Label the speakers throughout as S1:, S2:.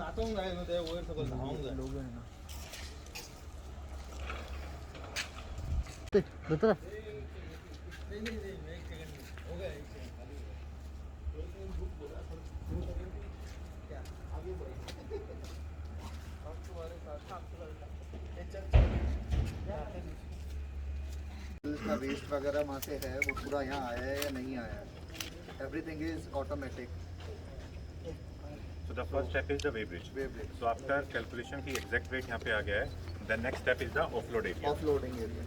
S1: नाचोंक जाय न्हू ते वयर सकयल धांवंक जाय
S2: दुसरा
S3: इसका वेस्ट वगैरह वहाँ से है वो पूरा यहाँ आया है या नहीं आया है. Everything is automatic.
S4: So the first step is the weigh bridge.
S3: Weigh bridge.
S4: So after calculation की exact weight यहाँ पे आ गया है, the next step is the offload area.
S3: Offloading area.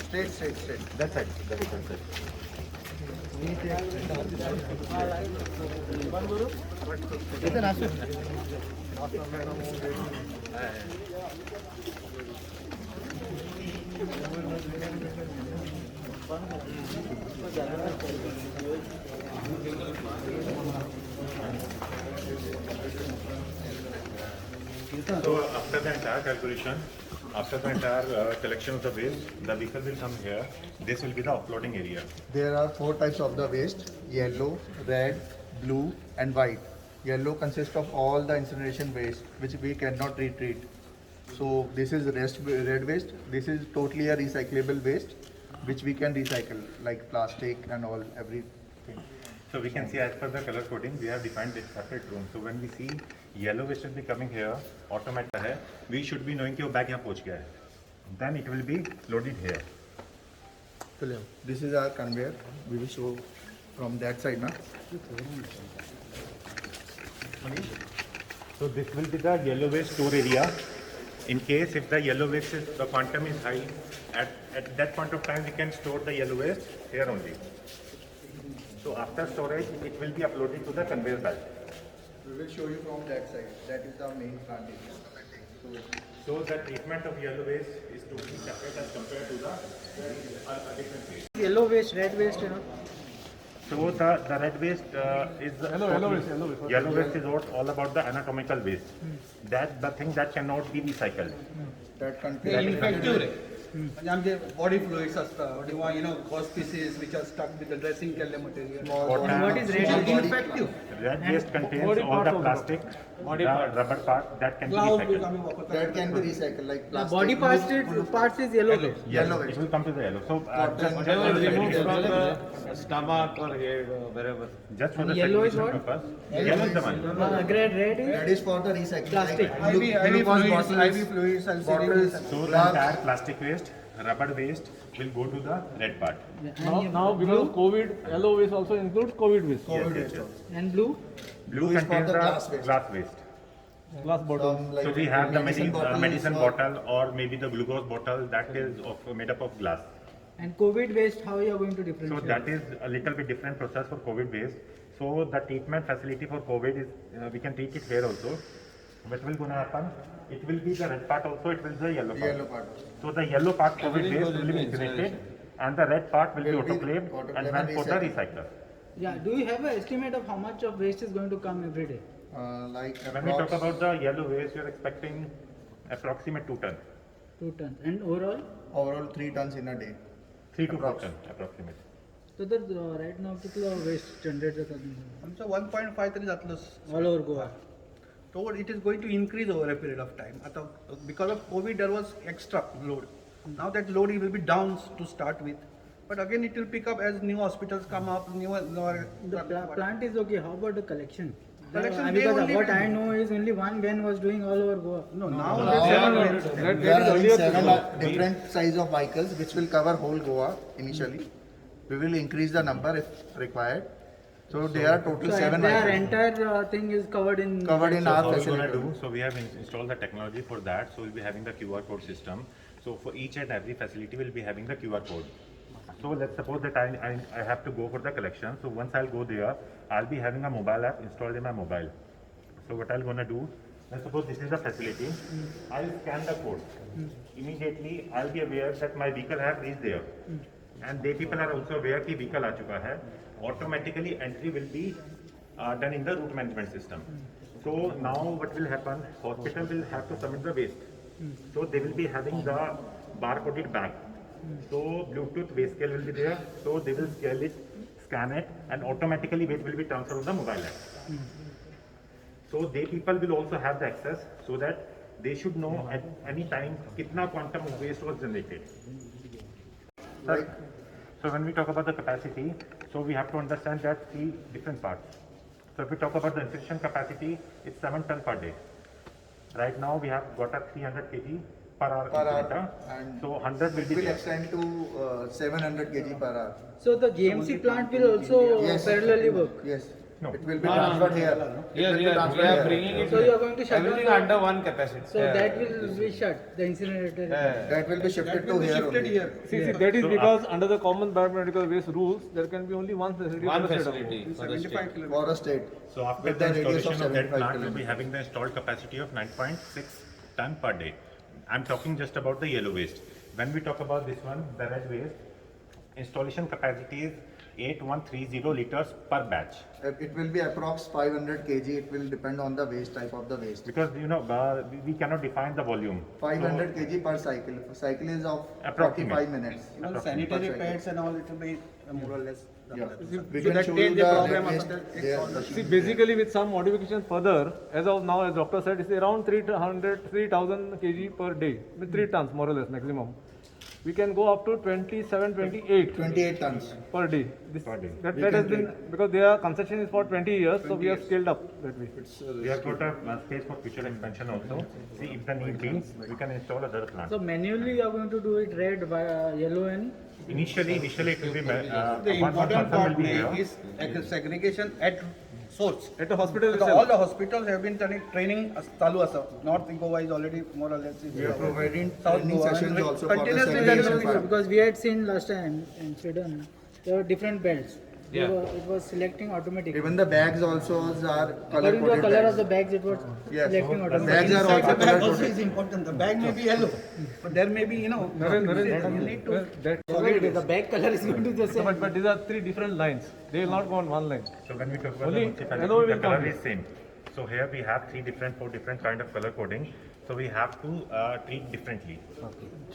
S3: Straight.
S4: That side. That side.
S2: इधर आसो
S4: So after the entire calculation, after the entire collection of the waste, the vehicle will come here. This will be the offloading area.
S3: There are 4 types of the waste: yellow, red, blue, and white. Yellow consists of all the incineration waste which we cannot retreat. So this is red waste. This is totally a recyclable waste which we can recycle, like plastic and all everything.
S4: So we can see as per the color coding, we have defined this separate room. So when we see yellow waste will be coming here, automatic है, we should be knowing कि वो bag यहाँ पहुँच गया है. Then it will be loaded here.
S3: This is our conveyor. We will show from that side now.
S4: So this will be the yellow waste store area. In case if the yellow waste is, the quantum is high, at that point of time we can store the yellow waste here only. So after storage, it will be uploaded to the conveyor belt.
S3: We will show you from that side. That is the main plant area.
S4: So the treatment of yellow waste is totally separate as compared to the different waste.
S2: Yellow waste red waste है ना
S4: So the red waste is yellow waste is what all about the anatomical waste. That the thing that cannot be recycled.
S3: That contains
S1: infective रे म्हणजे आमचे body fluids असता किंवा gauze pieces which are stuck with the dressing केल्ले material
S2: what is red
S1: infective
S4: Red waste contains all the plastic, the rubber part that can be
S1: gloves
S4: recycled.
S1: आम्ही वापरतो
S3: that can be recycled, like plastic.
S2: body parts is yellow waste
S3: Yellow
S4: It
S3: waste.
S4: will come to the yellow. So
S3: Cotton,
S5: Removed from the stomach or head, wherever.
S4: just for the
S2: Yellow is
S4: segregation
S2: what?
S4: purpose, yellow is the one.
S2: red is
S3: That is for the recycling.
S2: Plastic.
S3: Like
S1: IV
S3: glucose
S1: fluids,
S3: bottles,
S1: IV fluids, and
S3: bottles,
S1: syringes.
S4: So the
S3: gloves.
S4: entire plastic waste, rubber waste will go to the red part.
S5: Now because of COVID, yellow waste also includes COVID waste.
S3: COVID
S4: Yes,
S3: waste.
S4: yes.
S2: and blue
S4: Blue
S3: Blue is for
S4: contains
S3: the
S4: the
S3: glass waste.
S4: glass waste.
S5: Glass bottle.
S3: Some, like,
S4: So we have the
S3: bottles
S4: medicine
S3: or-
S4: bottle or maybe the glucose bottle that is made up of glass.
S2: and COVID waste how you are going to
S4: So
S2: differentiate
S4: that is a little bit different process for COVID waste. So the treatment facility for COVID is we can treat it here also. What will gonna happen? It will be the red part also. It will be the yellow part.
S3: Yellow part.
S4: So the yellow part COVID waste will be incinerated, and the red part will be
S3: Will be
S4: autoclaved
S3: autoclaved
S4: and meant
S3: and
S4: for the
S3: recycled.
S4: recycler.
S2: yeah do you have an estimate of how much of waste is going to come every day
S3: Like
S4: When we talk
S3: approx
S4: about the yellow waste, we are expecting approximate 2 ton,
S2: 2 tons and overall
S3: overall 3 tons in a day.
S4: 3 to 4
S3: Approx.
S4: ton approximate.
S2: so that right now कितलं waste generate
S1: आमचं 1.5 तरी जातलंच
S2: all over Goa
S1: So it is going to increase over a period of time. आता because of COVID there was extra load. Now that load will be down to start with. But again it will pick up as new hospitals come up, new
S2: the plant is okay how about the collection
S1: Collection, they
S2: because
S1: only
S2: what
S1: will-
S2: I know is only one van was doing all over Goa
S1: No, now
S3: Now
S1: there's seven
S3: we
S1: ways.
S3: are having 7 different size of vehicles which will cover whole Goa initially. We will increase the number if required. So there are total
S2: so
S3: 7
S2: their
S3: vehicles
S2: entire thing is covered in
S3: covered in
S4: So
S3: our
S4: how we're gonna
S3: facility.
S4: do? So we have installed the technology for that. So we'll be having the QR code system. So for each and every facility, we'll be having the QR code. So let's suppose that I have to go for the collection. So once I'll go there, I'll be having a mobile app installed in my mobile. So what I'm gonna do? Let's suppose this is the facility. I'll scan the code. Immediately, I'll be aware that my vehicle have reached there. And they people are also aware कि vehicle आ चुका है. Automatically entry will be done in the route management system. So now what will happen? Hospital will have to submit the waste. So they will be having the barcoded bag. So Bluetooth waste scale will be there. So they will scale it, scan it, and automatically weight will be transferred on the mobile app. So they people will also have the access so that they should know at any time kitna quantum of waste was generated. Sir, so when we talk about the capacity, so we have to understand that three different parts. So if we talk about the incineration capacity, it's 7 ton per day. Right now we have got a 300 kg per hour incinerator.
S3: and
S4: So 100 will be
S3: will
S4: there.
S3: extend to 700 kg per hour.
S2: So the GMC plant will also parallelly work.
S3: Yes.
S4: No.
S3: It will be transferred here.
S5: Yes,
S3: It will be
S5: yes, we
S3: transferred
S5: are
S3: here.
S5: bringing it.
S2: So you are going to shut
S5: Everything
S2: down
S5: under one capacity.
S2: So that will be shut, the incinerator.
S3: That will be shifted to here
S1: Shifted
S3: only.
S1: here.
S5: See, that is because under the common biomedical waste rules, there can be only one facility.
S6: One
S5: per state of
S6: facility
S5: work.
S6: for the state.
S1: 75 kilometers.
S3: For a state.
S4: So after
S3: With
S4: the
S3: the radius of
S4: installation of that
S3: 75
S4: plant, we'll be
S3: kilometers.
S4: having the installed capacity of 9.6 ton per day. I'm talking just about the yellow waste. When we talk about this one, the red waste, installation capacity is 8130 liters per batch.
S3: It will be approx 500 kg. It will depend on the waste type of the waste.
S4: Because we cannot define the volume.
S3: 500 kg per cycle. Cycle is of
S4: Approximate.
S3: 45 minutes.
S1: Even
S4: Approximately.
S1: sanitary pads and all, it will be more or less.
S3: Yeah. We
S1: So
S3: can
S1: that
S3: show
S1: day
S3: you
S1: the
S3: the
S1: program
S3: red
S1: also
S3: waste
S1: that
S3: there.
S1: it's all
S5: See, basically with some modifications further, as of now, as doctor said, it's around 3,000 kg per day, with 3 tons more or less maximum. We can go up to 27, 28
S3: 28 tons.
S5: per day. This,
S4: Per day.
S5: That has been, because their concession is for 20 years, so we have scaled up that way.
S4: We have got a space for future expansion also. See, if the need be, we can install other plants.
S2: So manually you are going to do it red, yellow and
S4: Initially it will be
S1: The
S4: one
S1: important
S4: person
S1: part
S4: will be here.
S1: is segregation at source.
S5: At the hospital
S1: So all
S5: itself.
S1: the hospitals have been training चालू असं. North Goa is already more or less.
S3: We are providing
S1: South
S3: training
S1: Goa
S3: sessions
S1: and
S3: also for the
S1: continuously
S3: segregation
S1: there is
S3: part.
S2: because we had seen last time in Sweden, there were different belts.
S6: Yeah.
S2: It was selecting automatically.
S3: Even the bags also are color
S2: According to the
S3: coded
S2: color of
S3: bags.
S2: the bags, it was
S3: Yes.
S2: selecting
S3: The
S2: automatically.
S3: bags are
S1: Inside
S3: also
S1: the bag
S3: color
S1: also
S3: coded.
S1: is important. The bag may be yellow, but there may be, you know, you need to.
S2: The bag color is going to be the same.
S5: But these are 3 different lines. They will not go on one line.
S4: So when we talk about
S5: Only
S4: the
S5: yellow
S4: municipality, the
S5: will
S4: color
S5: come.
S4: is same. So here we have 4 different kind of color coding. So we have to treat differently.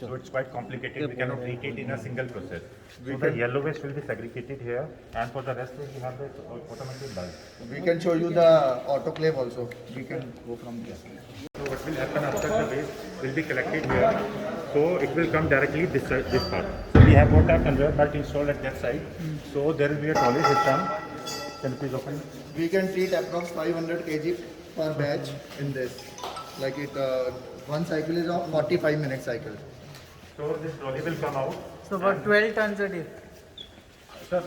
S4: So it's quite complicated. We cannot treat it in a single process. So the yellow waste will be segregated here, and for the rest we have the automatic bulb.
S3: We can show you the autoclave also. We can go from there.
S4: So what will happen after the waste will be collected here. So it will come directly this part. So we have got a conveyor belt installed at that side. So there will be a trolley system. Can you please open?
S3: We can treat approx 500 kg per batch in this. Like it, one cycle is of 45 minute cycle.
S4: So this trolley will come out.
S2: So about 12 tons a day.
S4: Sir,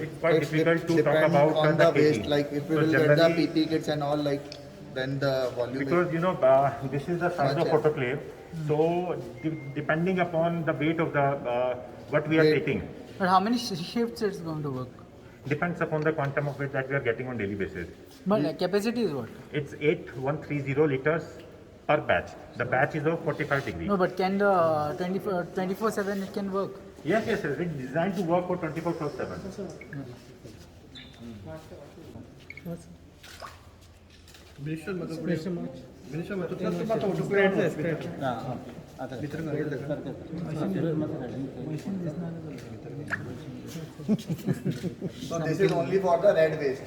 S4: it's quite
S3: It's
S4: difficult to talk
S3: depend
S4: about
S3: on
S4: the
S3: the waste.
S4: KG.
S3: Like if we
S4: So
S3: will get the
S4: generally-
S3: PP kits and all, like then the volume
S4: Because you know this is the size
S3: Much,
S4: of
S3: yeah.
S4: autoclave, so depending upon the weight of the what we are
S3: Weight.
S4: taking,
S2: But how many shifts it's going to work?
S4: depends upon the quantum of weight that we are getting on daily basis.
S2: But capacity is what?
S4: It's 8130 liters per batch. The batch is of 45 degrees.
S2: No, but can the 24/7 it can work?
S4: Yes, it's designed to work for 24/7.
S3: So this is only for the red waste.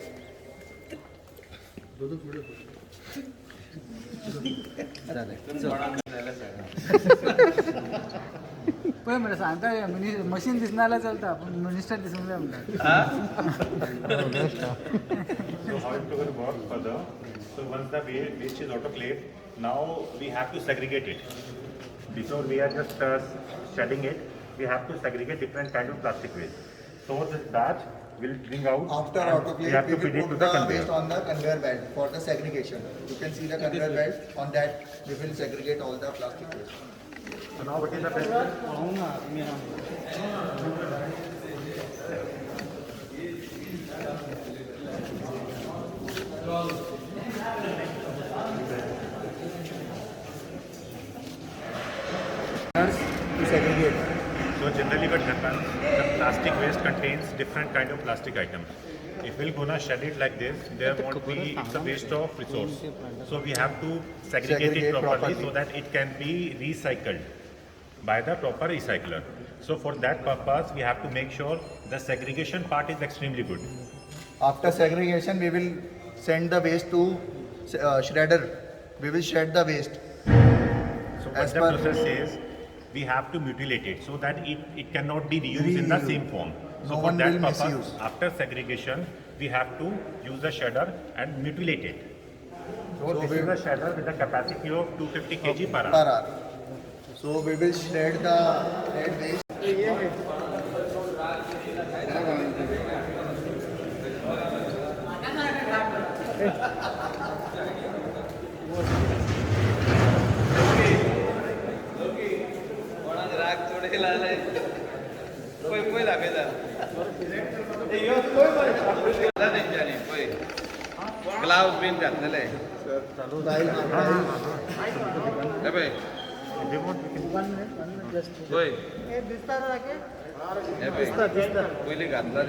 S2: पण मला सांगता machine दिसण्याला चालतं आपण minister दिसून द्या म्हणतात
S4: So how it will work further? So once the waste is autoclaved, now we have to segregate it. Before we are just shedding it, we have to segregate different kind of plastic waste. So this batch will bring out.
S3: After
S4: and
S3: autoclave,
S4: we have
S3: we
S4: to
S3: will
S4: feed it
S3: put
S4: to the
S3: the
S4: conveyor.
S3: waste on the conveyor belt for the segregation. You can see the conveyor belt. On that, we will segregate all the plastic waste.
S4: So now what is the best?
S3: To segregate.
S4: So generally what happens, the plastic waste contains different kind of plastic items. If we're gonna shed it like this, there won't be, it's a waste of resource. So we have to segregate it
S3: Segregate
S4: properly
S3: properly.
S4: so that it can be recycled. by the proper recycler. So for that purpose, we have to make sure the segregation part is extremely good.
S3: After segregation, we will send the waste to shredder. We will shred the waste.
S4: So what
S3: As
S4: the
S3: per-
S4: process is, we have to mutilate it so that it cannot be reused in the same form. So
S3: No
S4: for
S3: one
S4: that
S3: will
S4: purpose,
S3: misuse.
S4: after segregation, we have to use the shredder and mutilate it. So,
S3: So
S4: this
S3: we-
S4: is a shredder with a capacity of 250 kg per
S3: per
S4: hour.
S3: hour. So we will shred the red waste.
S6: Gloves bin घातलेले हे पळय पळय हे पळय पयलीं घातला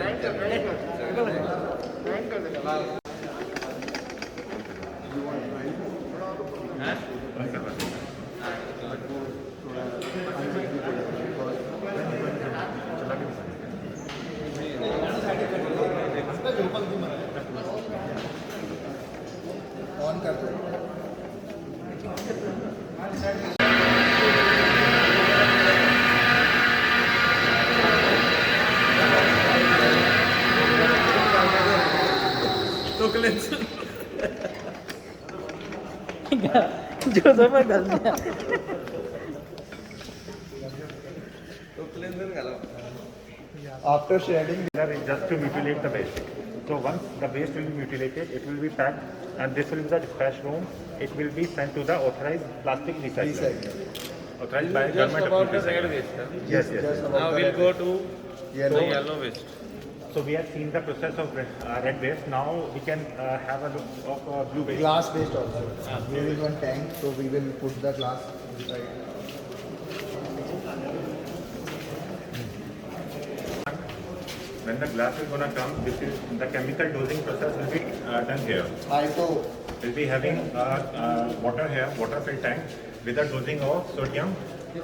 S3: on कर दो.
S2: जो मैं कर दिया
S3: After shredding,
S4: Sir, it's just to mutilate the waste. So once the waste will be mutilated, it will be packed and this will be the dispatch room. It will be sent to the authorized plastic recycler. Authorized by
S6: Just
S4: government
S6: about the
S4: approved
S6: red
S4: recycler.
S6: waste. Huh?
S4: Yes, yes.
S3: just
S4: yes.
S3: about
S6: Now
S3: the
S6: we'll
S3: red
S6: go to
S3: Yellow.
S6: the yellow waste.
S4: So we have seen the process of red waste. Now we can have a look of blue waste.
S3: glass waste also. Here is one tank, so we will put the glass inside.
S4: When the glass is gonna come, this is the chemical dosing process will be done here.
S3: Hypo.
S4: We'll be having water here, water filled tank with a dosing of sodium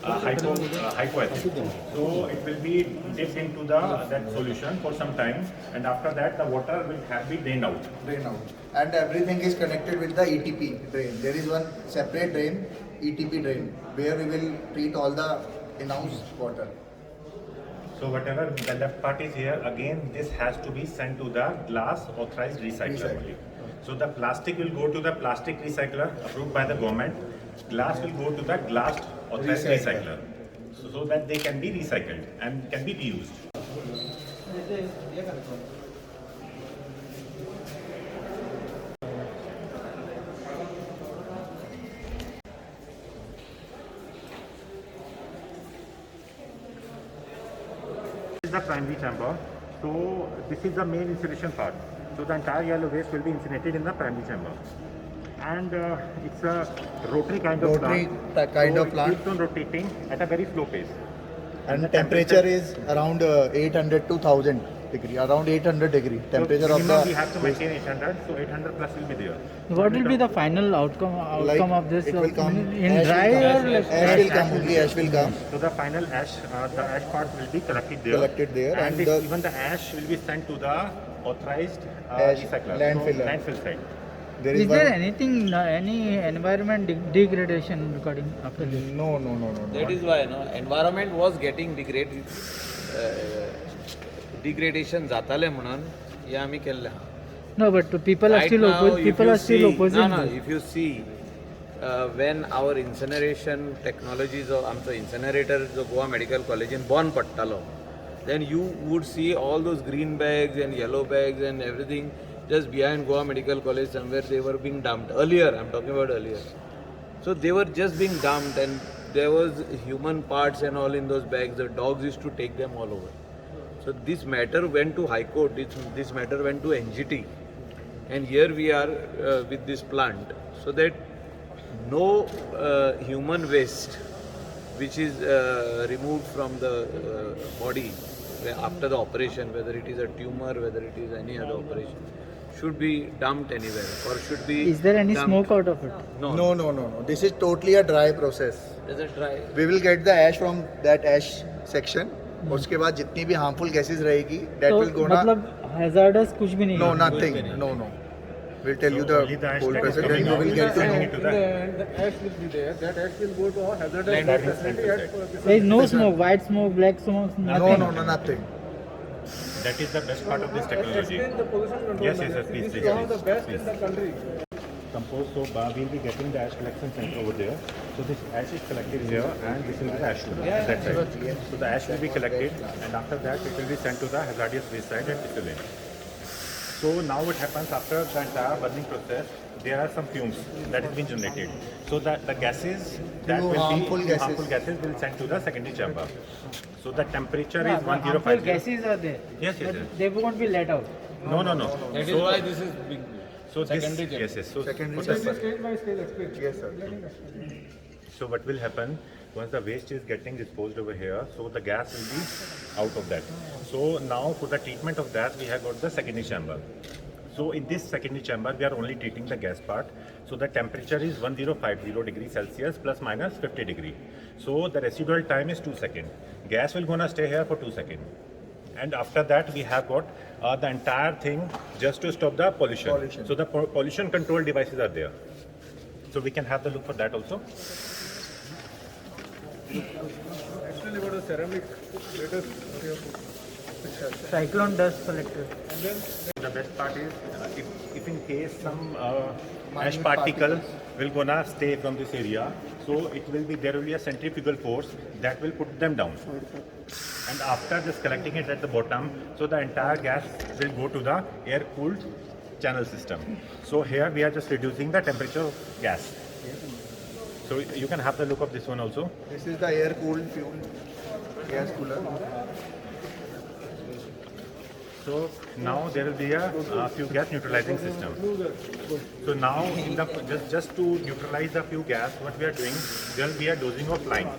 S4: hypo acid. So it will be dipped into that solution for some time, and after that the water will have be drained out.
S3: Drain out. And everything is connected with the ETP drain. There is one separate drain, ETP drain, where we will treat all the in-house water.
S4: So whatever the left part is here, again this has to be sent to the glass authorized recycler
S3: Recycler.
S4: only. So the plastic will go to the plastic recycler approved by the government. Glass will go to the glass authorized
S3: Recycler.
S4: recycler. So that they can be recycled and can be reused. This is the primary chamber. So this is the main incineration part. So the entire yellow waste will be incinerated in the primary chamber. And it's a rotary kind of
S3: Rotary
S4: plant.
S3: kind
S4: So
S3: of plant.
S4: It keeps on rotating at a very slow pace.
S3: And the temperature is around 800 to 1000 degree, around 800 degree temperature
S4: so
S3: of
S4: minimum we
S3: the
S4: have to maintain 800, so 800 plus will be there.
S2: what will be the final outcome of this
S3: it will come
S2: in
S3: ash
S2: dry
S3: will come.
S2: or like
S3: Ash will come, only ash will come.
S4: So the final ash, the ash part will be collected there.
S3: Collected there,
S4: And,
S3: and
S4: this,
S3: the-
S4: even the ash will be sent to the authorized
S3: Ash
S4: recycler.
S3: landfiller.
S4: So, landfill site.
S3: There
S2: is there
S3: one-
S2: anything any environment degradation recording after this?
S3: No, no, no, no.
S6: That is why no environment was getting degraded. Degradation जाताले म्हणून हे आम्ही केल्ले आहा.
S2: No, but people are
S6: Right
S2: still
S6: now, if
S2: people
S6: you
S2: are still
S6: see-
S2: opposing
S6: No, no.
S2: this.
S6: If you see, when our incineration technology जो आमचो incinerator जो Goa medical कॉलेजीन बंद पडटालो, then you would see all those green bags and yellow bags and everything just behind Goa Medical College somewhere they were being dumped. Earlier, I'm talking about earlier. So they were just being dumped and there was human parts and all in those bags. The dogs used to take them all over. So this matter went to High Court, this matter went to NGT. And here we are with this plant, so that no human waste which is removed from the body after the operation, whether it is a tumor, whether it is any other operation, should be dumped anywhere or should be.
S2: Is there any
S6: dumped.
S2: smoke out of it?
S6: No.
S3: This is totally a dry process.
S6: There's a dry.
S3: We will get the ash from that ash section. उसके बाद जितनी भी harmful gases रहेगी, that
S2: तो
S3: will go na.
S2: मतलब hazards कुछ भी नहीं
S3: No,
S2: है?
S3: nothing. No. We'll tell you the
S4: only the ash
S3: whole
S4: that is
S3: process. Then
S4: coming
S3: you
S4: out
S3: will
S4: is
S3: get to
S4: coming
S3: know.
S4: into
S5: In the end, the ash will be there. That ash will go to a hazardous
S4: Land
S5: waste
S4: will send
S5: facility
S4: to
S5: at
S2: There is no smoke, white smoke, black smoke, nothing.
S3: No, nothing.
S4: That is the best part of this technology.
S5: Explain the pollution control.
S4: Yes,
S5: manager.
S4: please,
S5: This is
S4: please,
S5: one of the
S4: please,
S5: best
S4: please.
S5: in the country.
S4: Compost, so we'll be getting the ash collection center over there. So this ash is collected here and this will be the ash room at that side. So the ash will be collected and after that it will be sent to the hazardous waste site at Italy. So now what happens after the entire burning process, there are some fumes that has been generated. So that the gases that
S3: Few
S4: will
S3: harmful
S4: be
S3: gases.
S4: harmful gases will sent to the secondary chamber. So the temperature
S2: Yeah,
S4: is
S2: the harmful
S4: 1050.
S2: gases are there.
S4: Yes,
S2: But
S4: yes.
S2: they won't be let out.
S4: No.
S6: That is
S4: So-
S6: why this is big.
S4: So this,
S6: Secondary chamber.
S4: yes. So
S3: Secondary
S4: for the-
S3: chamber.
S5: Stage by stage explain.
S3: Yes, sir.
S4: So what will happen once the waste is getting disposed over here, so the gas will be out of that. So now for the treatment of that, we have got the secondary chamber. So in this secondary chamber, we are only treating the gas part. So the temperature is 1050 degrees Celsius plus minus 50 degree. So the residual time is 2 seconds. Gas will gonna stay here for 2 seconds. And after that, we have got the entire thing just to stop the pollution. So the pollution control devices are there. So we can have the look for that also.
S5: Explain about the ceramic. Let us.
S2: Cyclone dust collector.
S4: The best part is if in case some ash particle will gonna stay from this area, so there will be a centrifugal force that will put them down. And after just collecting it at the bottom, so the entire gas will go to the air cooled channel system. So here we are just reducing the temperature of gas. So you can have the look of this one also.
S3: This is the air cooled fuel gas cooler.
S4: So now there will be a few gas neutralizing system. So now just to neutralize the few gas, what we are doing, there will be a dosing of lime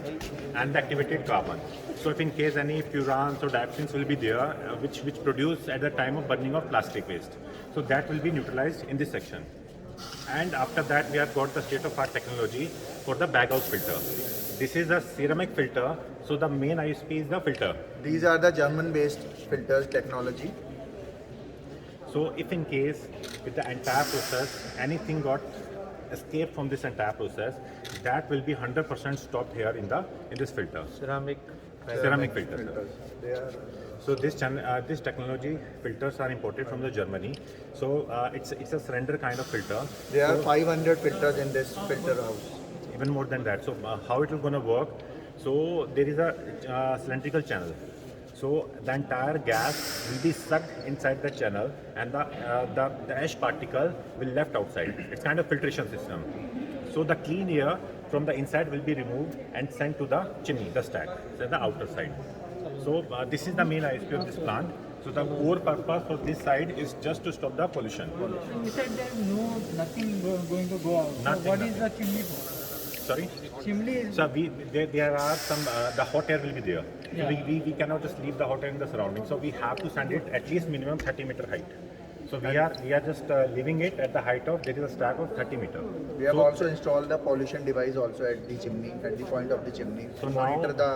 S4: and the activated carbon. So if in case any furans or dioxins will be there, which produce at the time of burning of plastic waste, so that will be neutralized in this section. And after that, we have got the state-of-art technology for the bag house filter. This is a ceramic filter, so the main ISP is the filter.
S3: These are the German-based filters technology.
S4: So if in case with the entire process, anything got escaped from this entire process, that will be 100% stopped here in this filter. Ceramic filter.
S3: Filters. They are
S4: So this technology filters are imported from the Germany. So it's a cylinder kind of filter.
S3: There are
S4: So
S3: 500 filters in this filter house.
S4: even more than that. So how it will gonna work? So there is a cylindrical channel. So the entire gas will be sucked inside the channel, and the ash particle will left outside. It's kind of filtration system. So the clean air from the inside will be removed and sent to the chimney, the stack, so the outer side. So this is the main ISP of this plant. So the core purpose for this side is just to stop the pollution.
S2: You said there's nothing going to go out. So
S4: Nothing,
S2: what is the chimney for?
S4: Sorry.
S2: Chimney is
S4: So there are some the hot air will be there. So
S2: Yeah.
S4: we cannot just leave the hot air in the surroundings. So we have to send it at least minimum 30-meter height. So we are just leaving it at the height of, there is a stack of 30 meter.
S3: We have
S4: So-
S3: also installed the pollution device also at the chimney, at the point of the chimney,
S4: So
S3: to
S4: now
S3: monitor the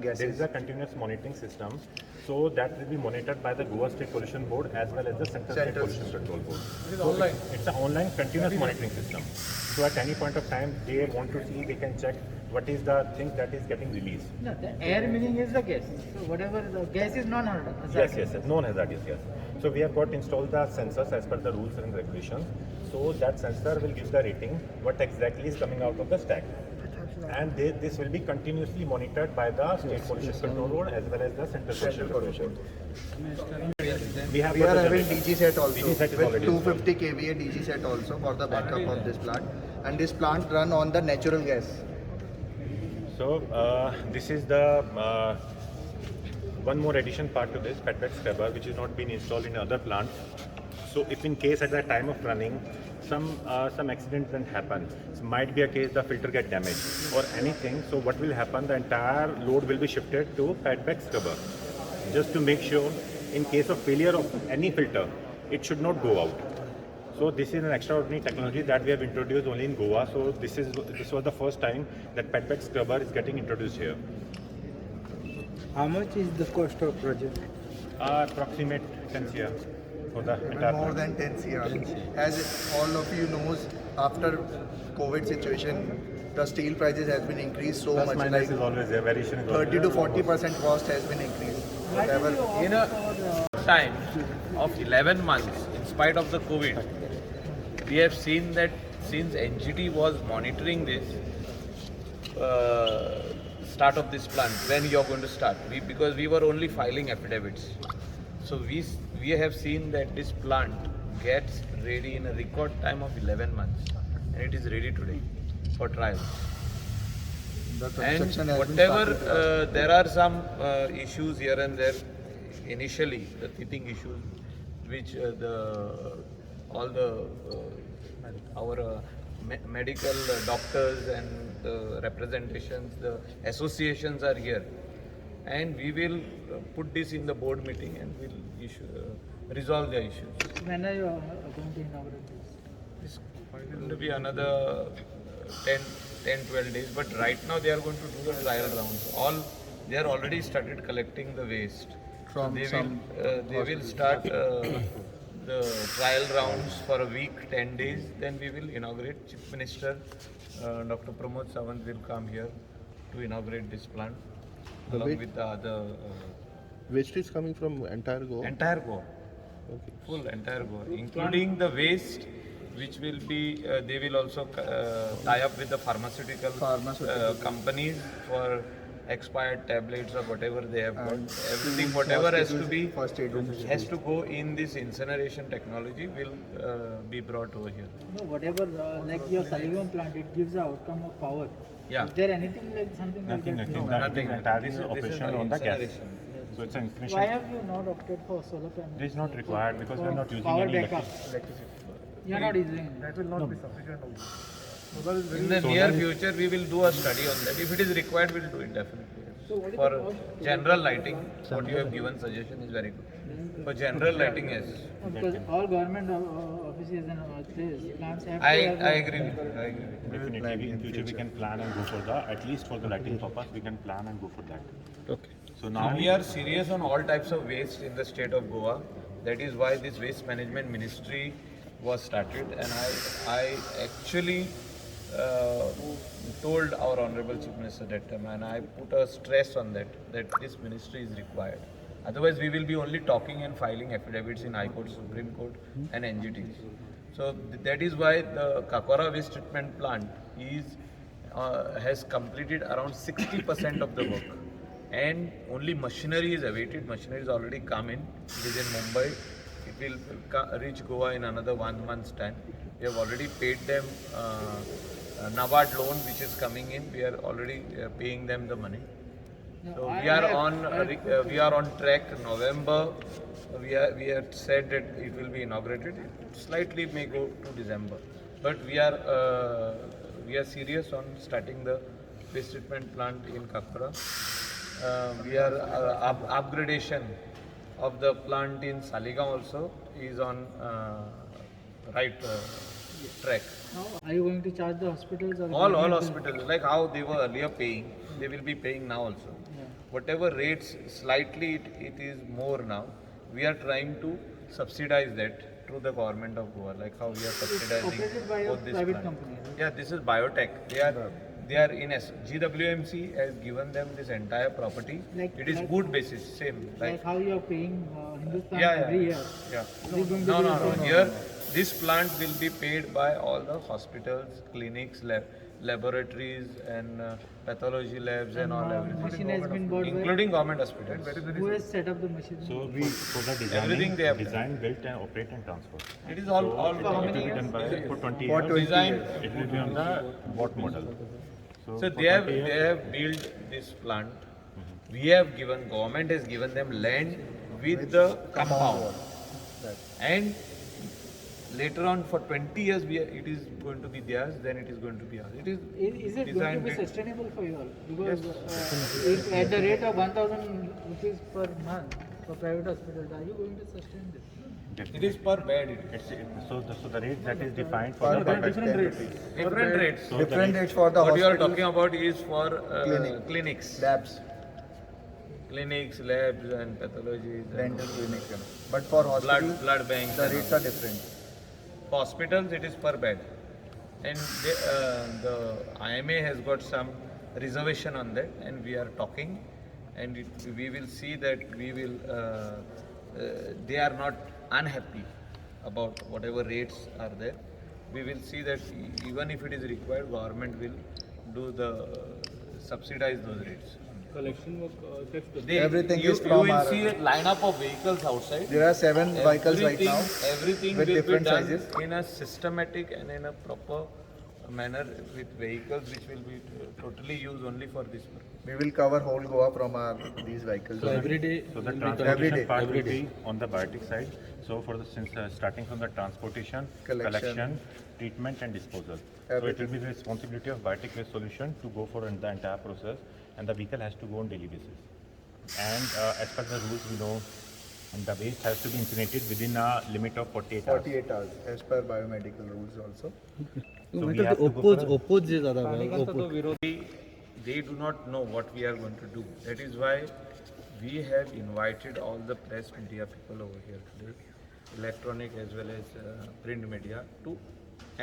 S4: There is
S3: gases.
S4: a continuous monitoring system. So that will be monitored by the Goa State Pollution Board as well as the Central State
S3: Central
S4: Pollution Control Board.
S5: It is online.
S4: It's an online continuous monitoring system. So at any point of time, they want to see, they can check what is the thing that is getting released.
S2: no, the air meaning is the gas. So whatever the gas is non-hazardous.
S4: Yes, non-hazardous gas. So we have got installed the sensors as per the rules and regulations. So that sensor will give the rating what exactly is coming out of the stack. And this will be continuously monitored by the State Pollution Control Board as well as the Central Pollution Control Board. We have
S3: We
S4: got
S3: are
S4: the
S3: having
S4: generator.
S3: DG set also,
S4: DG set is
S3: with
S4: already
S3: 250 kVA DG set also for the backup of this plant. And this plant run on the natural gas.
S4: So this is the one more addition part to this pet scrubber, which is not been installed in other plants. So if in case at the time of running some accident then happen, so might be a case the filter get damaged or anything. So what will happen? The entire load will be shifted to pet scrubber, just to make sure in case of failure of any filter, it should not go out. So this is an extraordinary technology that we have introduced only in Goa. So this was the first time that pet bed scrubber is getting introduced here.
S7: How much is the cost of project?
S4: Approximate 10 CR for the entire
S3: More
S4: plant.
S3: than 10 CR. As all of you knows, after COVID situation, the steel prices has been increased so
S4: Plus
S3: much,
S4: minus
S3: like
S4: is always there, variation is always
S3: 30 to
S4: there.
S3: 40% cost has been increased. Whatever.
S6: In a time of 11 months, in spite of the COVID, we have seen that since NGT was monitoring this start of this plant, when you are going to start, because we were only filing affidavits. So we have seen that this plant gets ready in a record time of 11 months, and it is ready today for trials.
S3: The
S6: And
S3: construction has been
S6: whatever,
S3: started.
S6: there are some issues here and there, initially, the teething issues, which our medical doctors and the representations, the associations are here. And we will put this in the board meeting and we'll resolve the issues.
S2: When are you going to inaugurate this?
S6: It's going to be another 10-12 days, but right now they are going to do the trial rounds. They are already started collecting the waste.
S3: From
S6: They
S3: some
S6: will start the trial rounds for a week, 10 days. Then we will inaugurate. Chief Minister Dr. Pramod Sawant will come here to inaugurate this plant along with the other
S8: Waste is coming from entire Goa?
S6: entire Goa.
S8: Okay.
S6: Full entire Goa, including the waste, which will be, they will also tie up with the pharmaceutical companies for expired tablets or whatever they have got. Everything, whatever has to be,
S3: First aid room.
S6: has to go in this incineration technology will be brought over here.
S2: No, whatever, like your Saligam plant, it gives the outcome of power.
S6: Yeah.
S2: Is there anything like something
S4: Nothing,
S2: like that?
S4: nothing.
S2: No.
S6: Nothing.
S4: Entirely
S6: This is
S4: operational on the gas.
S6: incineration.
S4: So it's an
S2: Why
S4: information.
S2: have you not opted for solar panels?
S4: It is not required because we are not using
S2: Power
S4: any
S2: backup. You are not using. That will not be
S6: In the near future, we will do a study on that. If it is required, we will do it definitely. For general lighting, what you have given suggestion is very good. For general lighting, yes.
S2: Because all government offices and plants have to
S6: I
S2: have a-
S6: agree with you. I agree with you.
S4: Definitely, in future we can plan and go for the, at least for the lighting purpose, we can plan and go for that.
S8: Okay.
S4: So now
S6: We are serious on all types of waste in the state of Goa. That is why this waste management ministry was started, and I actually told our honorable chief minister that time, and I put a stress on that this ministry is required. Otherwise, we will be only talking and filing affidavits in High Court, Supreme Court, and NGT. So that is why the Kakora waste treatment plant has completed around 60% of the work. And only machinery is awaited. Machinery is already come in. It is in Mumbai. It will reach Goa in another 1 month's time. We have already paid them a NABARD loan which is coming in. We are already paying them the money. So we are on track. November, we have said that it will be inaugurated. It slightly may go to December, but we are serious on starting the waste treatment plant in Kakora. We are upgradation of the plant in Saligam also is on right track.
S2: Are you going to charge the hospitals or
S6: All
S2: government will-
S6: hospitals, like how they were earlier paying, they will be paying now also.
S2: Yeah.
S6: Whatever rates, slightly it is more now. We are trying to subsidize that through the government of Goa, like how we are subsidizing
S2: operated by a
S6: both this
S2: private
S6: plant.
S2: company, right?
S6: Yeah, this is biotech. They are in GWMC has given them this entire property.
S2: Like-
S6: It is
S2: like-
S6: good basis, same.
S2: Like how you are paying Hindustan
S6: Yeah,
S2: every year.
S6: yeah.
S2: This is going to
S6: No,
S2: be
S6: no,
S2: the
S6: no.
S2: same.
S6: Here, this plant will be paid by all the hospitals, clinics, laboratories, and pathology labs and all everything,
S2: Machine has been bought by.
S6: including government hospitals.
S2: Who has set up the machine?
S4: So for the designing,
S6: Everything they have done.
S4: design, built and operate and transfer.
S6: It is all
S4: It will be
S6: years?
S4: done by for 20
S3: For
S4: years.
S3: 20
S6: Design.
S4: It will be on the bot model.
S6: So
S4: for
S6: they have
S4: 20 years,
S6: they have built this plant. We have given, government has given them land with the compound, and later on for 20 years it is going to be theirs. Then it is going to be ours. It is
S2: Is it going to
S6: designed
S2: be
S6: with-
S2: sustainable for you all? Because if at the rate of 1,000 rupees per month for private hospitals, are you going to sustain this?
S6: It is per bed.
S4: So the rate that is defined for
S3: Per
S4: the
S3: bed,
S5: different
S3: 10
S5: rates.
S3: rupees.
S6: Different rates.
S4: So the
S3: Different
S4: rate-
S3: rates for the
S6: What you are
S3: hospitals,
S6: talking about is for
S3: clinics,
S6: labs, and pathologies, and
S3: dental clinics. You know. But for hospitals,
S6: blood banks.
S3: the
S6: and
S3: rates
S6: all.
S3: are different.
S6: For hospitals, it is per bed, and the IMA has got some reservation on that, and we are talking, and we will see that we will. They are not unhappy about whatever rates are there. We will see that even if it is required, government will do the subsidize those rates.
S5: Collection work takes the
S3: Everything
S6: you,
S3: is
S6: you
S3: from
S6: will
S3: our-
S6: see a lineup of vehicles outside.
S3: There are 7 vehicles right now
S6: Everything
S3: with
S6: will
S3: different
S6: be done
S3: sizes.
S6: in a systematic and in a proper manner with vehicles which will be totally used only for this purpose.
S3: We will cover whole Goa from our these vehicles.
S4: So the
S3: Every
S4: transportation
S3: day.
S4: part will be on the biotic side. So for the since starting from the transportation,
S3: Collection.
S4: treatment and disposal. So it will be the responsibility of Biotic Waste Solution to go for the entire process, and the vehicle has to go on daily basis. And as per the rules, we know the waste has to be incinerated within a limit of 48 hours.
S3: 48 hours as per biomedical rules also.
S4: So we have to go for a-
S2: oppose जे जाता
S5: स्थानिकांचा तो विरोध
S6: They do not know what we are going to do. That is why we have invited all the press media people over here today, electronic as well as print media,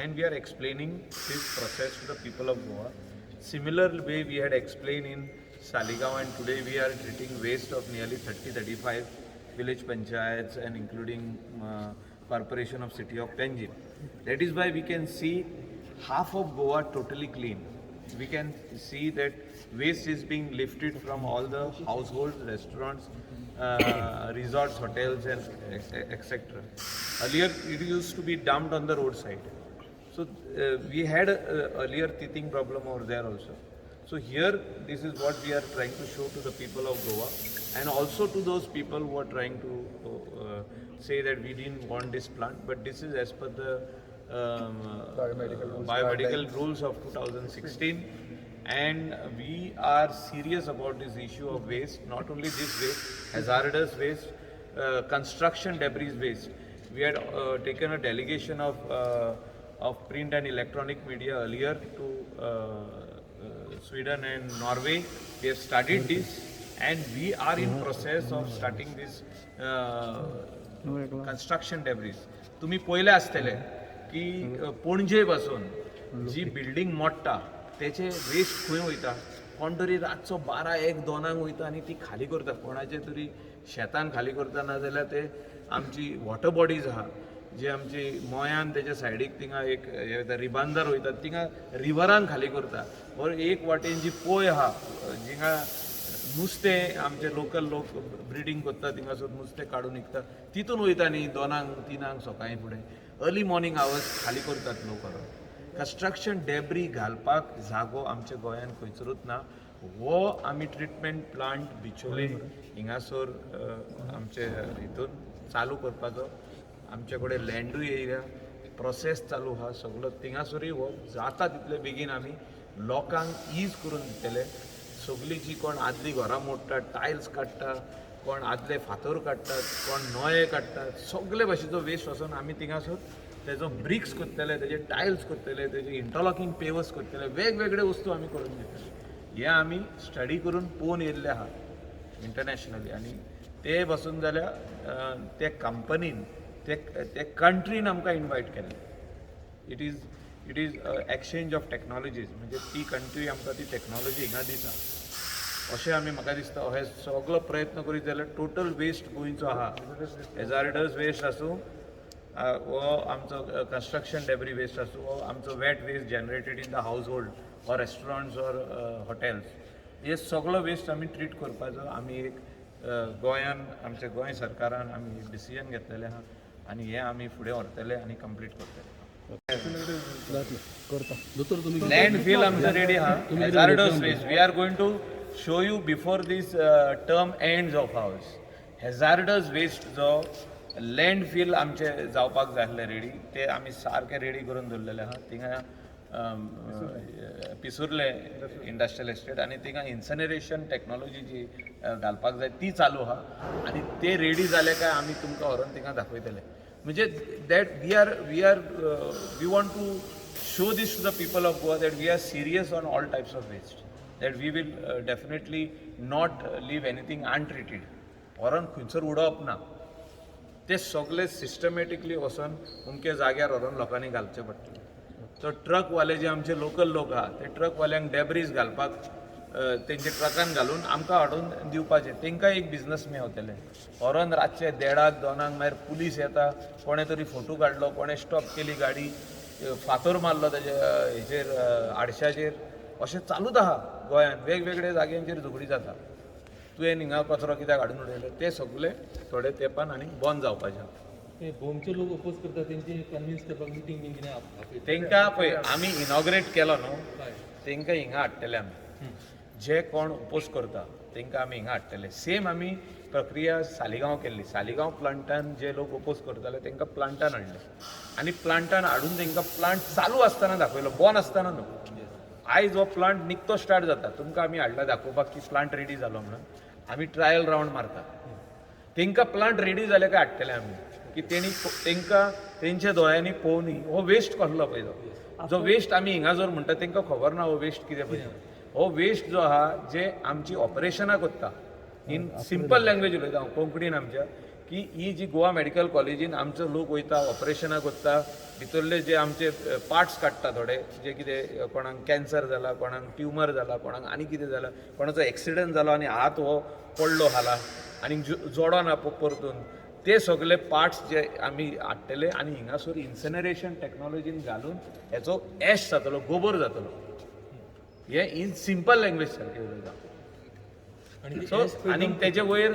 S6: and we are explaining this process to the people of Goa. Similar way we had explained in Saligaon, and today we are treating waste of nearly 30-35 village panchayats and including corporation of city of Panjim. That is why we can see half of Goa totally clean. We can see that waste is being lifted from all the households, restaurants, resorts, hotels, and etc. Earlier, it used to be dumped on the roadside. So we had earlier teething problem over there also. So here, this is what we are trying to show to the people of Goa, and also to those people who are trying to say that we didn't want this plant, but this is as per the biomedical rules of 2016, and we are serious about this issue of waste. Not only this waste, hazardous waste, construction debris waste. We had taken a delegation of print and electronic media earlier to Sweden and Norway. We have studied this, and we are in process of starting this construction debris. तुम्ही पहिले असतले की पणजे पासून जी building मोडटा तेचे waste खंय वयता, कोण तरी रातचो 12-1, 2 वयता आनी ती खाली करता, कोणाचे तरी शेतान खाली करता, नाजाल्यार ते आमची वॉटर बॉडीज आहा जे आमची मोयान तेच्या सायडीक थिंगा एक रिबांदर वयतात, थिंगा रिवरान खाली करता. और एक वाटेन जी पोय आहा जिंगा नुस्तें आमचे लोकल लोक ब्रिडींग करता, थिंगासर नुस्तें काडून विकता, तितून वयता न्ही 2-3 सकाळीं फुडें अर्ली मॉर्निंग आवर्स खाली करतात लोक. कंस्ट्रक्शन डेब्री घालपाक जागो आमच्या गोंयान खंयसरूच ना. हो आमी ट्रिटमेंट प्लांट बिचोले हिंगासर आमचे हितून चालू करपाचो. आमचे कडेन लँडूय एरिया प्रोसेस चालू आहा सगळो, थिंगासरूय हो जाता तितले बेगीन आमी लोकांक ईज करून दितले. सगळीं जी कोण आदली घरां मोडटात, टायल्स काडटा, कोण आदले फातर काडटात, कोण नळे काडटात, सगळे भाशेचो वेस्ट वचून आमी थिंगासर तेजो ब्रिक्स करतले, तेजे टायल्स करतले, तेजे इंटरलॉकिंग पेवर्स करतले, वेगवेगळे वस्तू आमी करून दितले. हे आमी स्टडी करून पळोवन येयल्ले आहा इंटरनॅशनली, आनी ते बसून जाल्यार ते कंपनीन ते कंट्रीन आमकां इनवायट केलें. It is exchange of technologies, म्हणजे ती कंट्री आमकां ती टॅक्नॉलॉजी हिंगा दिता. अशें आमी म्हाका दिसता हे सगळो प्रयत्न करीत जाल्यार टोटल वेस्ट गोंयचो आहा, हेजार्डस वेस्ट आसूं, वो आमचो कंस्ट्रक्शन डेब्री वेस्ट आसूं, वो आमचो wet waste generated in the household और रेस्टॉरंट्स और हॉटेल्स, हे सगळो वेस्ट आमी ट्रीट करपाचो. आमी एक गोंयान आमच्या गोंय सरकारान आमी एक डिसिजन घेतलेलें आहा, आनी हे आमी फुडें व्हरतले आनी कंप्लीट करतले. लँडफिल आमचं रेडी आहा. Hazardous waste we are going to show you before this term ends of hours. Hazardous waste जो लँडफिल आमचे जावपाक जाय आसले रेडी, ते आमी सारके रेडी करून दवरलेले आहा. थिंगा पिसुर्ले इंडस्ट्रियल एस्टेट आनी थिंगा इन्सनरेशन टेक्नॉलॉजी जी घालपाक जाय ती चालू आहा आनी ते रेडी जाले काय आमी तुमकां व्हरून थिंगा दाखयतले म्हणजे that we want to show this to the people of Goa that we are serious on all types of waste, that we will definitely not leave anything untreated. व्हरून खंयसर उडोवप ना ते सगळे सिस्टमॅटिकली वचून अमके जाग्यार व्हरून लोकांनी घालचे पडटले. तो ट्रकवाले जे आमचे लोकल लोक आहा ते ट्रकवाल्यांक डेब्रीज घालपाक तेंचे ट्रकान घालून आमकां हाडून दिवपाचे तेंकां एक बिझनस मेळटले. व्हरून रातचे 1:30 2 मागीर पुलीस येता कोणे तरी फोटो काडलो कोणे स्टॉप केली गाडी फातोर मारलो तेजे हेचेर आडश्याचेर अशें चालूच आहा गोंयान वेगवेगळे जाग्यांचेर झगडी जाता. तुवें हिंगा कचरो कित्याक हाडून उडयलो ते सगळे थोडे तेंपान आनी बंद जावपाचे.
S5: गोमचे लोक ओपोज करता तेंची कन्विन्स करपाक मिटींग बीन कितें
S6: तेंकां पळय आमी इनॉग्रेट केलो न्हू तेंकां हिंगा हाडटले आमी. जे कोण ओपोज करता तेंकां आमी हिंगा हाडटले. सेम आमी प्रक्रिया सालिगांव केल्ली. सालिगांव प्लांटान जे लोक ओपोज करताले तेंकां प्लांटान हाडले आनी प्लांटान हाडून तेंकां प्लांट चालू आसतना दाखयलो बंद आसतना न्हू. आयज हो प्लांट निकतो स्टार्ट जाता तुमकां आमी हाडला दाखोवपाक की प्लांट रेडी जालो म्हणून. आमी ट्रायल रावंड मारता तेंकां प्लांट रेडी जाले काय हाडटले आमी की तेंकां तेंच्या दोळ्यांनी पळोवनी हो वेस्ट कसलो पळय जो वेस्ट आमी हिंगा जर म्हणटा तेंकां खबर ना हो वेस्ट कितें पळय. हो वेस्ट जो आहा जे आमची ऑपरेशनां कोत्ता इन सिंपल लँग्वेज उलयता हांव कोंकणीन आमच्या की ही जी गोवा मेडिकल कॉलेजीन आमचो लोक वयता ऑपरेशनां कोत्ता भितरले जे आमचे पार्ट्स काडटा थोडे जे कितें कोणाक कॅन्सर जाला कोणाक ट्युमर जाला कोणाक आनी कितें जाला कोणाचो एक्सिडंट जालो आनी हात हो पडलो हाला आनी जोडोना परतून ते सगळे पार्ट्स जे आमी हाडटले आनी हिंगासर इन्सनरेशन टेक्नॉलॉजीन घालून हेचो एश जातलो गोबर जातलो. हे इन सिंपल लँग्वेज सारकें उलयता. सो आनी तेचे वयर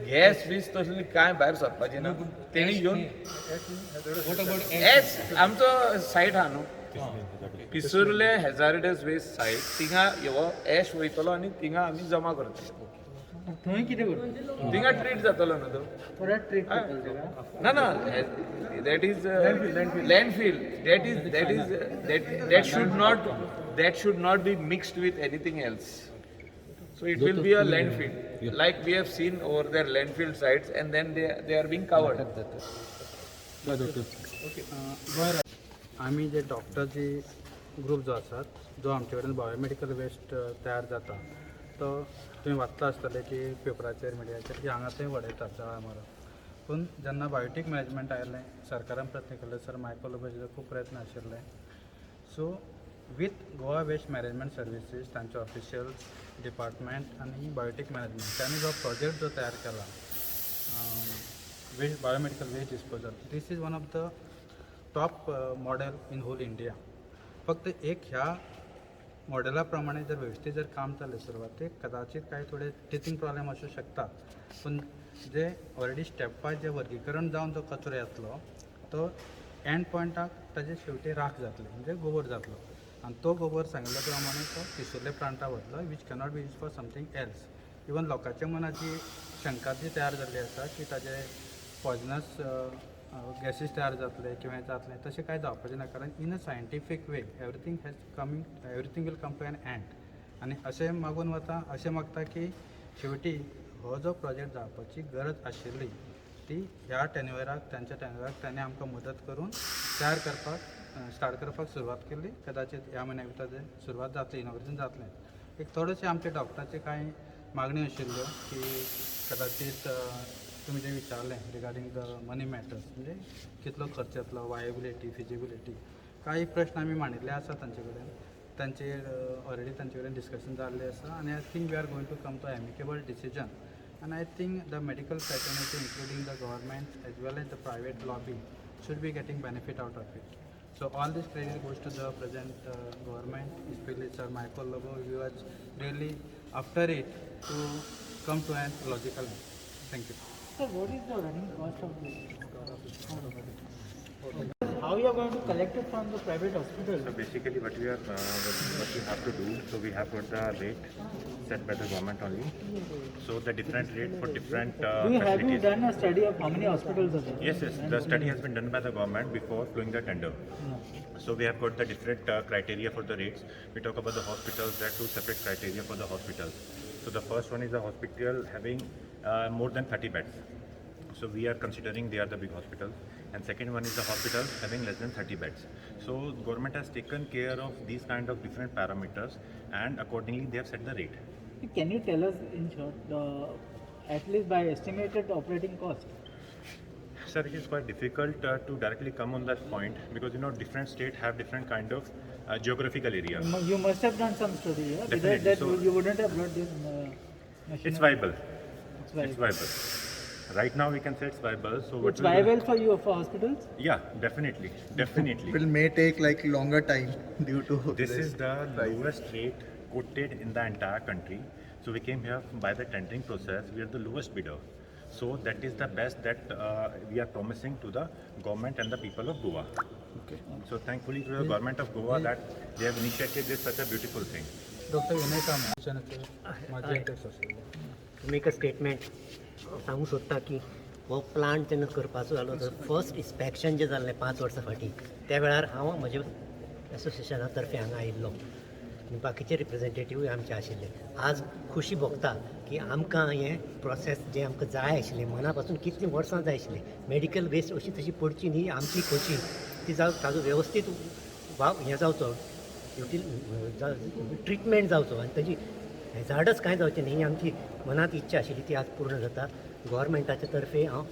S6: गॅस बीस तसली कांय भायर सरपाची ना. तेणी येवन एच आमचो सायट आहा न्हू पिसुर्ले हॅजार्डस वेस्ट सायट थिंगा हो एश वयतलो आनी थिंगा आमी जमा करतले.
S2: थंय कितें करता
S6: थिंगा ट्रीट जातलो न्हू तो.
S2: परत ट्रीट करता
S6: ना ना that is landfill that should not be mixed with anything else. So it will be a landfill like we have seen over there landfill sites and then they are being covered.
S2: आम्ही जे डॉक्टरची group जो आसात जो आमचे कडेन biomedical waste तयार जाता तो तुम्ही वाचता आसतले की पेपराचेर मिडियाचेर की हांगा थंय वडयतात जळार मारून. पूण जेन्ना बायोटीक मॅनेजमेंट आयलें सरकारान प्रयत्न केले सर मायकल लोबोचे खूब प्रयत्न आशिल्ले. So with Goa waste management services तांचे ऑफिशियल्स डिपार्टमेंट आनी बायोटीक मॅनेजमेंट त्यांनी जो प्रोजेक्ट जो तयार केला waste biomedical waste disposal this is one of the top model in whole India. फक्त एक ह्या मॉडेलाप्रमाणे जर व्यवस्थित जर काम चालले सुरवातेक कदाचित काही थोडे टिचिंग प्रॉब्लेम असू शकतात पण जे ऑलरेडी स्टेप वायज जे वर्गीकरण जावन जो कचरो येतलो तो एंड पॉयंटाक ताजे शेवटी राख जातले म्हणजे गोबर जातलो आणि तो गोबर सांगिल्ल्या प्रमाणे तो पिसुर्ले प्लांटा वतलो which cannot be used for something else. Even लोकांच्या मनात जी शंका जी तयार जाल्ली आसा की ताजे पॉयजनस गॅसीस तयार जातले किंवा जातले तशें कांय जावपाचें ना कारण in a scientific way everything will come to an end. आनी अशें मागून वता अशें मागता की शेवटी हो जो प्रोजेक्ट जावपाची गरज आशिल्ली ती ह्या टेन्युअराक तांच्या टेन्युअराक तांणी आमकां मदत करून तयार करपाक स्टार्ट करपाक सुरवात केली. कदाचित ह्या म्हयन्या भितर तें सुरवात जातली इनॉग्रेशन जातलें. एक थोडेशे आमचे डॉक्टराचे कांय मागण्यो आशिल्ल्यो की कदाचित तुम्ही जे विचारलें रिगार्डींग द मनी मॅटर्स म्हणजे कितलो खर्च येतलो वायबिलिटी फिजिबिलिटी काही प्रश्न आमी मांडिल्ले आसा तांचे कडेन. तांचेर ऑलरेडी तांचे कडेन डिस्कशन जाल्लें आसा आनी I think we are going to come to amicable decision. And I think the medical fraternity, including the government as well as the private lobby, should be getting benefit out of it. So all this credit goes to the present government, especially Sir Michael Lobo, who was really after it to come to a logical end. Thank you. Sir, what is the running cost of this?
S7: how you are going to collect it from the private hospital?
S4: So basically what we have to do, so we have got the rate set by the government only. So the different rate for different
S7: Have you
S4: facilities.
S7: done a study of how many hospitals are there?
S4: Yes, the study has been done by the government before doing the tender. So we have got the different criteria for the rates. We talk about the hospitals, there are two separate criteria for the hospitals. So the first one is a hospital having more than 30 beds. So we are considering they are the big hospitals. And second one is the hospital having less than 30 beds. So government has taken care of these kind of different parameters, and accordingly they have set the rate.
S7: Can you tell us in short, at least by estimated operating cost?
S4: Sir, it is quite difficult to directly come on that point because different states have different kind of geographical areas.
S7: You must have done some study, yeah? Without
S4: Definitely.
S7: that,
S4: So-
S7: you wouldn't have brought this machine.
S4: It's viable.
S7: It's viable.
S4: It's viable. Right now we can say it's viable. So what
S7: It's
S4: we'll do-
S7: viable for you, for hospitals?
S4: Yeah, definitely, definitely.
S3: It may take like longer time due to
S4: This is the lowest rate quoted in the entire country. So we came here by the tendering process. We are the lowest bidder. So that is the best that we are promising to the government and the people of Goa. Okay. So thankfully to the government of Goa that they have initiated this such a beautiful thing.
S2: Doctor Vinay Kamat माझे अध्यक्ष असेल.
S9: तुमी एक statement सांगू सोदता की हो plant जेन्ना करपाचो जालो तर फर्स्ट इन्स्पेक्शन जें जाल्लें 5 वर्सां फाटीं त्या वेळार हांव म्हज्या एसोसिएशना तर्फे हांगा आयिल्लो आनी बाकीचे रिप्रेझेंटेटिव्हूय आमचे आशिल्ले. आज खुशी भोगता की आमकां हें प्रोसेस जें आमकां जाय आशिल्लें मना पासून कितलीं वर्सां जाय आशिल्लीं मेडिकल वेस्ट अशी तशी पडची न्ही आमची खोची ती ताजो वेवस्थीत हें जावचो ट्रिटमेंट जावचो आनी ताजी हेजार्डच कांय जावचें न्ही ही आमची मनांत इच्छा आशिल्ली ती आज पूर्ण जाता. गोवोरमेंटाच्या तर्फे हांव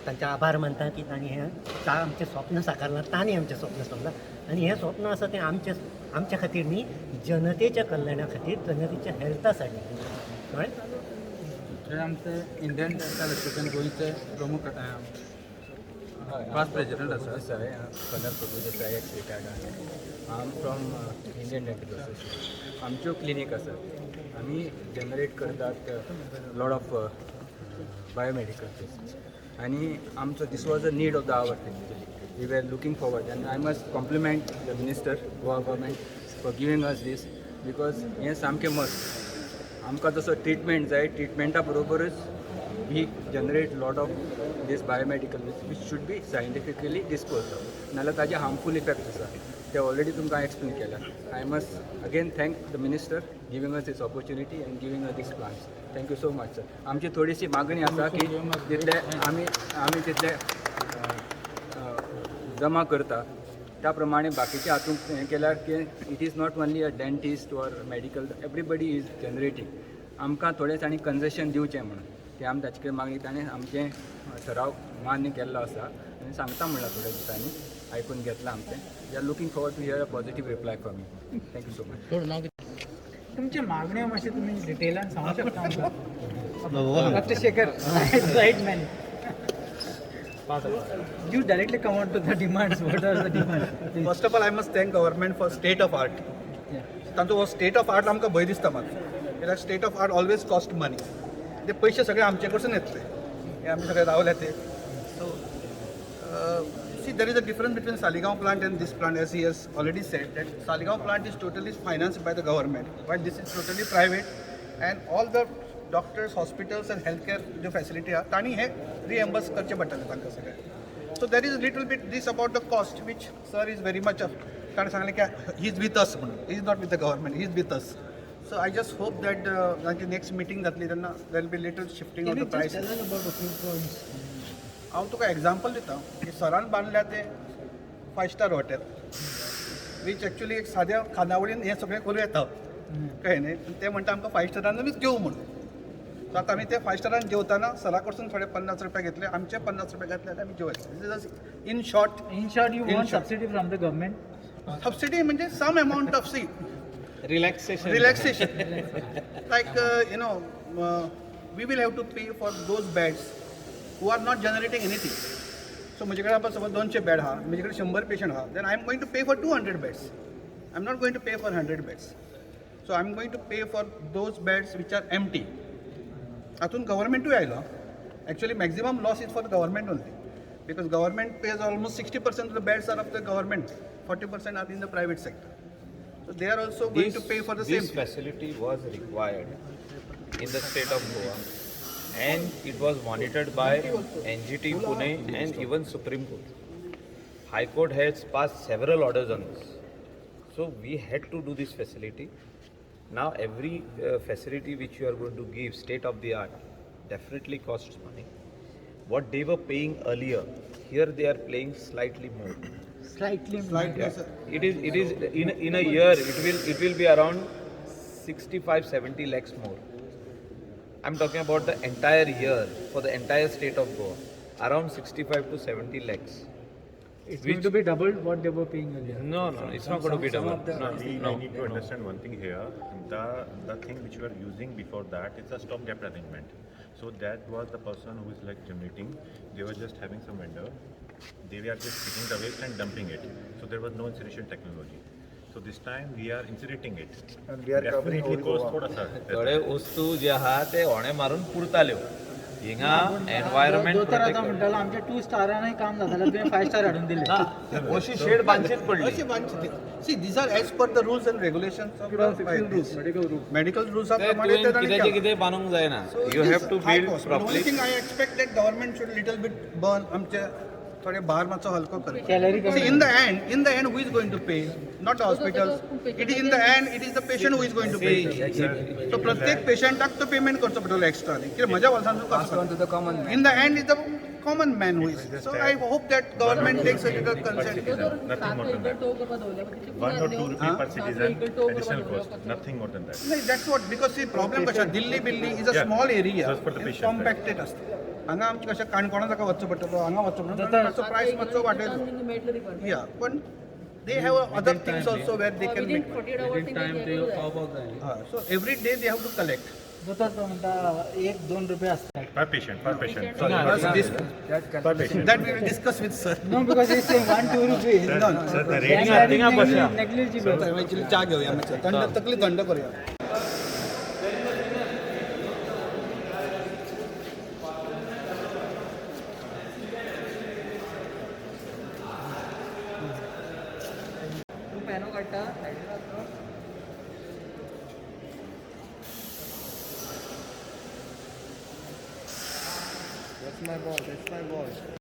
S9: तांचे आभार मानता की तांणी हें आमचें स्वप्न साकारलां तांणी आमचें स्वप्न सोडलां आनी हें स्वप्न आसा तें आमच्या खातीर न्ही जनतेच्या कल्याणा खातीर जनतेच्या हेल्था साठी कळ्ळें.
S2: हे आमचे इंडियन डेंटल असोसिएशन गोंयचे प्रमुख पास्ट प्रेसिडेंट आसा.
S10: Colonel Prabhu Desai ex retired I am from Indian dental association. आमच्यो क्लिनीक आसात आमी जनरेट करतात लॉट ऑफ बायोमेडिकल केसीस आनी आमचो this was a need of the hour actually. We were looking forward and I must compliment the minister Goa government for giving us this because हें सामकें must. आमकां जसो treatment जाय ट्रिटमेंटा बरोबरच we generate lot of this biomedical which should be scientifically dispose of नाल्यार ताजे harmful effect आसा ते ऑलरेडी तुमकां एक्सप्लेन केला. I must again thank the minister giving us this opportunity and giving us this plans. Thank you so much sir. आमची थोडीशी मागणी आसा की तितले आमी तितले जमा करता त्या प्रमाणे बाकीचे हातूंत हें केल्यार की it is not only a dentist or medical everybody is generating. आमकां थोडेंच आनी कन्सेशन दिवचें म्हणून ते आमी ताचे कडेन मागणी ताणें आमचें ठराव मान्य केल्लो आसा आनी सांगता म्हणलां थोड्या दिसांनी आयकून घेतलां आमचें. We are looking forward to hear a positive reply from you. Thank you so much.
S7: तुमच्या मागण्या मातशें तुमी डिटेलान सांगू शकता आमकां? Doctor Shekhar right man. You directly come on to the demands. What are the demands? Please.
S1: First of all, I must thank government for state of art. तांचो हो स्टेट ऑफ आर्ट आमकां भंय दिसता मातसो कित्याक state of art always cost money. ते पयशे सगळे आमचे कडसून येतले हे आमी सगळे रावले ते. So see there is a difference between Saligao plant and this plant, as he has already said that Saligao plant is totally financed by the government while this is totally private and all the doctors, hospitals and healthcare जो facility आहा तांणी हे reimburse करचे पडटले तांकां सगळे. So there is a little bit this about the cost which sir is very much of ताणें सांगलें की he is with us म्हणून, he is not with the government, he is with us. So I just hope that तांची next meeting जातली तेन्ना there will be little shifting of the prices.
S7: Tell us about a few points.
S1: हांव तुका example दिता की सरान बांदल्या ते 5-star hotel वीच actually एक साद्या खानावळीन हें सगळें करूं येता कळ्ळें न्ही. ते म्हणटा आमकां 5 स्टारानूच जेव म्हणून. सो आतां आमी ते 5 स्टारान जेवताना सरा कडसून थोडे 50 रुपया घेतले आमचे 50 रुपया घातले आनी आमी जेवले. In short
S7: In short, you
S1: In
S7: want
S1: short.
S7: subsidy from the government?
S1: Subsidy म्हणजे some amount of see relaxation like we will have to pay for those beds who are not generating anything. So म्हजे कडेन आतां suppose 200 bed आहा म्हजे कडेन 100 patient आहा then I am going to pay for 200 beds. I am not going to pay for 100 beds. So I am going to pay for those beds which are empty. हातून गव्हर्मेंटूय आयलो. Actually maximum loss is for the government only because government pays almost 60% of the beds are of the government, 40% are in the private sector. So they are also going to pay for the same
S6: This
S1: thing.
S6: facility was required in the state of Goa, and it was monitored by NGT Pune and even Supreme Court. High Court has passed several orders on this. So we had to do this facility. Now every facility which you are going to give state of the art definitely costs money. What they were paying earlier, here they are paying slightly more.
S7: Slightly.
S6: Yeah. It is in a year it will be around 65-70 lakhs more. I'm talking about the entire year for the entire state of Goa, around 65 to 70 lakhs.
S7: It's going to be doubled what they were paying earlier.
S6: No, it's not going to be double.
S4: I need to understand one thing here. The thing which you are using before that, it's a stopgap arrangement. So that was the person who is like generating. They were just having some vendor. They were just picking the waste and dumping it. So there was no incineration technology. So this time we are incinerating it.
S3: And we are covering
S4: Definitely
S3: whole
S4: cost
S3: Goa.
S4: thoda सा.
S6: थोडे वस्तू जे आहा ते होणे मारून पुरताल्यो. हिंगा environment
S7: दोतोर आता म्हणटालो आमच्या 2 स्टारांनी काम जातालें तुवें 5 स्टार हाडून दिले.
S6: अशी शेड बांदचीच पडली.
S1: अशी बांदची. See, these are as per the rules and regulations of the medical rules are
S6: ते
S1: प्रमाणे
S6: तुवें
S1: तांणी
S6: कितेंचे
S1: केलां.
S6: कितें बांदूंक जायना.
S1: So
S6: You
S1: it
S6: have
S1: is
S6: to
S1: high
S6: build
S1: cost. But only
S6: properly.
S1: thing I expect that government should little bit burn आमचे थोडे भार मातसो हलको करता.
S7: Salary
S1: See, in the end, who is going to pay? Not the hospitals. It is in the end, it is the patient who is going to pay. So प्रत्येक पेशंटाक तो payment करचो पडटलो एक्स्ट्रा. कित्याक म्हज्या वर्सांचो कसो. In the end, it's the common man who is. So I hope that government takes a little consent.
S4: Nothing more than that. 1 or 2 rupees per citizen additional cost. Nothing more than that.
S1: No, that's what, because see, problem कशा दिल्ली बिल्ली is a
S4: Yeah.
S1: small area.
S4: Just for the patient,
S1: Compacted असता. हांगा आमचे कशें काणकोणा ताका वचचो पडटलो, हांगा वचचो पडटलो, ताचो प्रायस मातसो वाडयलो. Yeah, पण they have other things also where they can make. So every day they have to collect.
S7: दोतोर तो म्हणटा 1-2 रुपये असतात.
S4: Per patient.
S1: Plus this,
S4: Per patient.
S1: that we will discuss with sir.
S7: No, because he's saying 1-2 rupees.
S1: No,
S4: Sir, the
S7: That
S4: rate
S7: is negligible.
S1: actually चा घेऊया मातसो. थंड तकली थंड करूया.
S3: That's my ball.